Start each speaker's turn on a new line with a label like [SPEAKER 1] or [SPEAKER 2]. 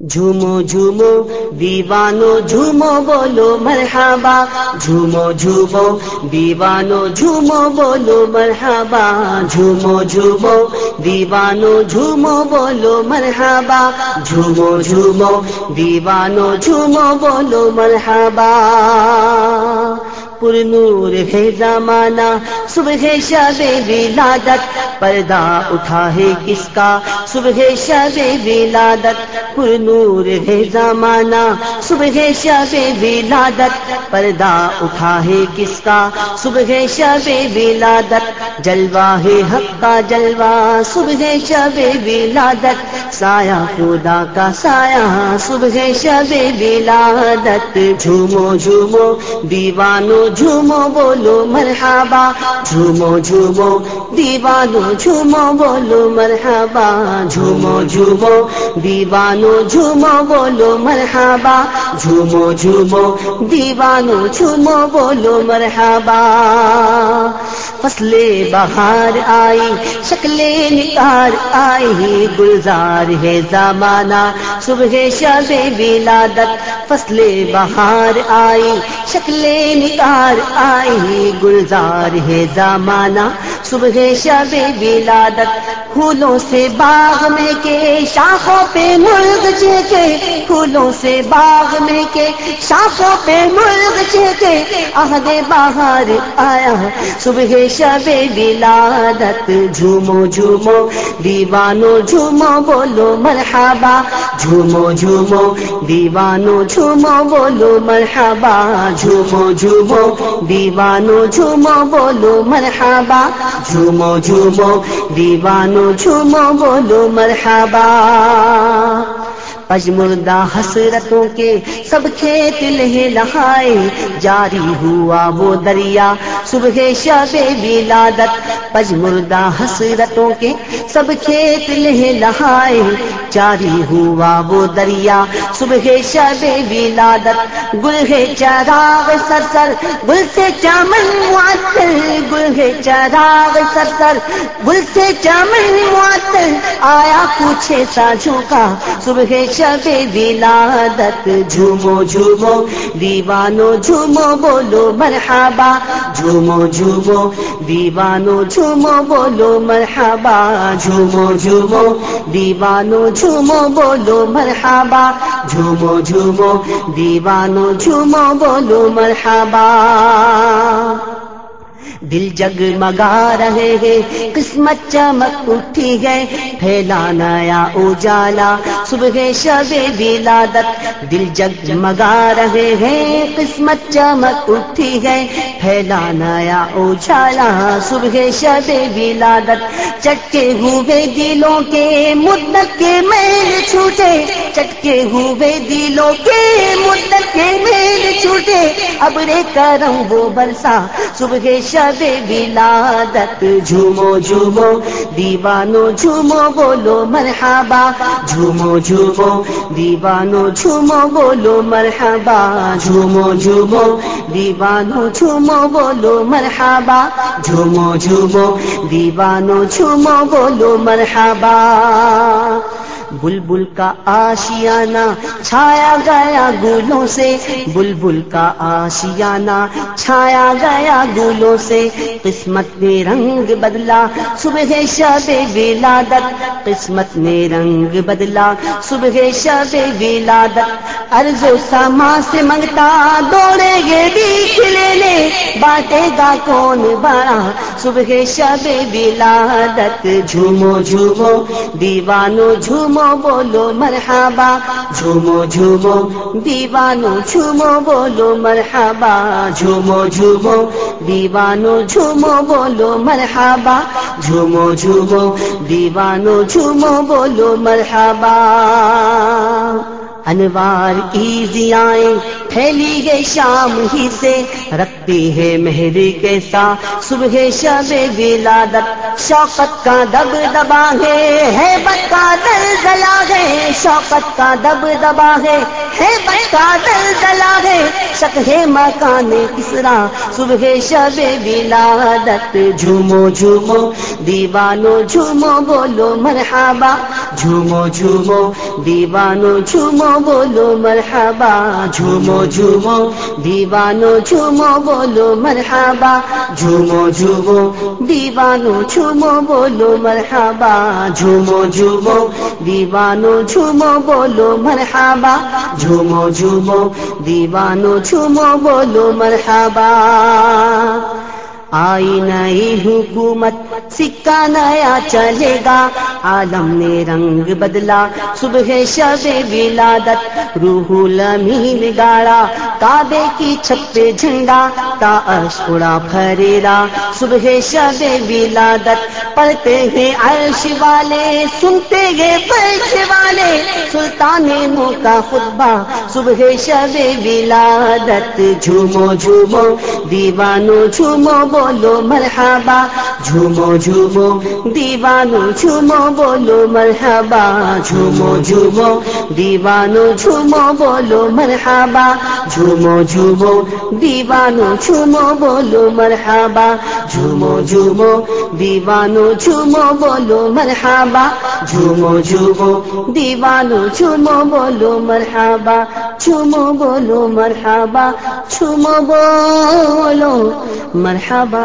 [SPEAKER 1] جھومو جھومو دیوانو جھومو بولو مرحبا، جھومو جھومو دیوانو جھومو بولو مرحبا، جھومو جھومو دیوانو جھومو بولو مرحبا، جھومو جھومو دیوانو جھومو بولو مرحبا۔ پر نور ہے زمانہ صبح شب ولادت، پردہ اٹھا ہے کس کا صبح شب ولادت، پر نور ہے زمانہ صبح شب ولادت، پردہ اٹھا ہے کس کا صبح شب ولادت، جلوہ ہے حق کا جلوہ صبح شب ولادت، سایہ خدا کا سایہ صبح شب ولادت، جھومو جھومو دیوانو جھومو بولو مرحبا، جھومو جھومو دیوانو جھومو بولو مرحبا، جھومو جھومو دیوانو جھومو بولو مرحبا، جھومو جھومو دیوانو جھومو بولو مرحبا۔ فصل بہار آئی شکل نثار آئی، گلزار ہے زمانہ صبح شب ولادت، فصل بہار آئی شکل نثار آئی، گلزار ہے زمانہ صبح شب ولادت، پھولوں سے باغ میں کے شاخوں پہ مرغ چہکے، پھولوں سے باغ میں کے شاخوں پہ مرغ چہکے، عہد بہار آیا صبح شب ولادت، جھومو جھومو دیوانو جھومو بولو مرحبا، جھومو جھومو دیوانو جھومو بولو مرحبا، جھومو جھومو دیوانو جھومو بولو مرحبا، جھومو جھومو دیوانو جھومو بولو مرحبا۔ پژمردہ حسرتوں کے سب کھیت لہلہائے، جاری ہوا وہ دریا صبح شب ولادت، پژمردہ حسرتوں کے سب کھیت لہلہائے، جاری ہوا وہ دریا صبح شب ولادت، گل ہے چراغ سرسر گل سے چمن معطر، گل ہے چراغ سرسر گل سے چمن معطر، آیا پوچھے ساجھوں کا صبح شب ولادت، جھومو جھومو دیوانو جھومو بولو مرحبا، جھومو جھومو دیوانو جھومو بولو مرحبا، جھومو جھومو دیوانو جھومو بولو مرحبا، جھومو جھومو دیوانو جھومو بولو مرحبا۔ دل جگمگا رہے ہیں قسمت چمک اٹھی ہے، پھیلا نیا اجالا صبح شب ولادت، دل جگمگا رہے ہیں قسمت چمک اٹھی ہے، پھیلا نیا اجالا صبح شب ولادت، چٹکے ہوئے دلوں کے مدت کے میل چھوٹے، چٹکے ہوئے دلوں کے مدت کے میل چھوٹے، ابر کرم وہ برسا صبح شب ولادت، جھومو جھومو دیوانو جھومو بولو مرحبا، جھومو جھومو دیوانو جھومو بولو مرحبا، جھومو جھومو دیوانو جھومو بولو مرحبا، جھومو جھومو دیوانو جھومو بولو مرحبا۔ بلبل کا آشیانہ چھایا گیا گلوں سے، بلبل کا آشیانہ چھایا گیا گلوں سے، قسمت نے رنگ بدلا صبح شب ولادت، قسمت نے رنگ بدلا صبح شب ولادت، ارض و سما سے منگتا دوڑے گے بیچ لینے، بانٹے گا کون بڑا صبح شب ولادت، جھومو جھومو دیوانو جھومو بولو مرحبا، جھومو جھومو دیوانو جھومو بولو مرحبا، جھومو جھومو دیوانو جھومو بولو مرحبا، جھومو جھومو دیوانو جھومو بولو مرحبا۔ انوار کی ضیائیں پھیلی ہے شام ہی سے، رکھتی ہے مہر کے ساتھ صبح شب ولادت، شوقت کا دبدبا ہے ہیبت کا دلدلہ ہے، شوقت کا دبدبا ہے ہیبت کا دلدلہ ہے، شک ہے مکان کسرا صبح شب ولادت، جھومو جھومو دیوانو جھومو بولو مرحبا، جھومو جھومو دیوانو جھومو بولو مرحبا جھومو جھومو دیوانو جھومو بولو مرحبا جھومو جھومو دیوانو جھومو بولو مرحبا جھومو جھومو دیوانو جھومو بولو مرحبا جھومو جھومو دیوانو جھومو بولو مرحبا آئی نئی حکومت سکہ نیا چلے گا عالم نے رنگ بدلا صبح شب ولادت روح الامین گاڑا کعبے کی چھت پہ جھنڈا تاش اڑا پھریرا صبح شب ولادت پڑھتے ہیں عرش والے سنتے ہیں فرش والے سلطان نو کا خطبہ صبح شب ولادت جھومو جھومو دیوانو جھومو بولو مرحبا جھومو جھومو دیوانو جھومو بولو مرحبا جھومو جھومو دیوانو جھومو بولو مرحبا جھومو جھومو دیوانو جھومو بولو مرحبا جھومو جھومو دیوانو جھومو بولو مرحبا جھومو جھومو دیوانو جھومو بولو مرحبا جھومو بولو مرحبا جھومو بولو مرحبا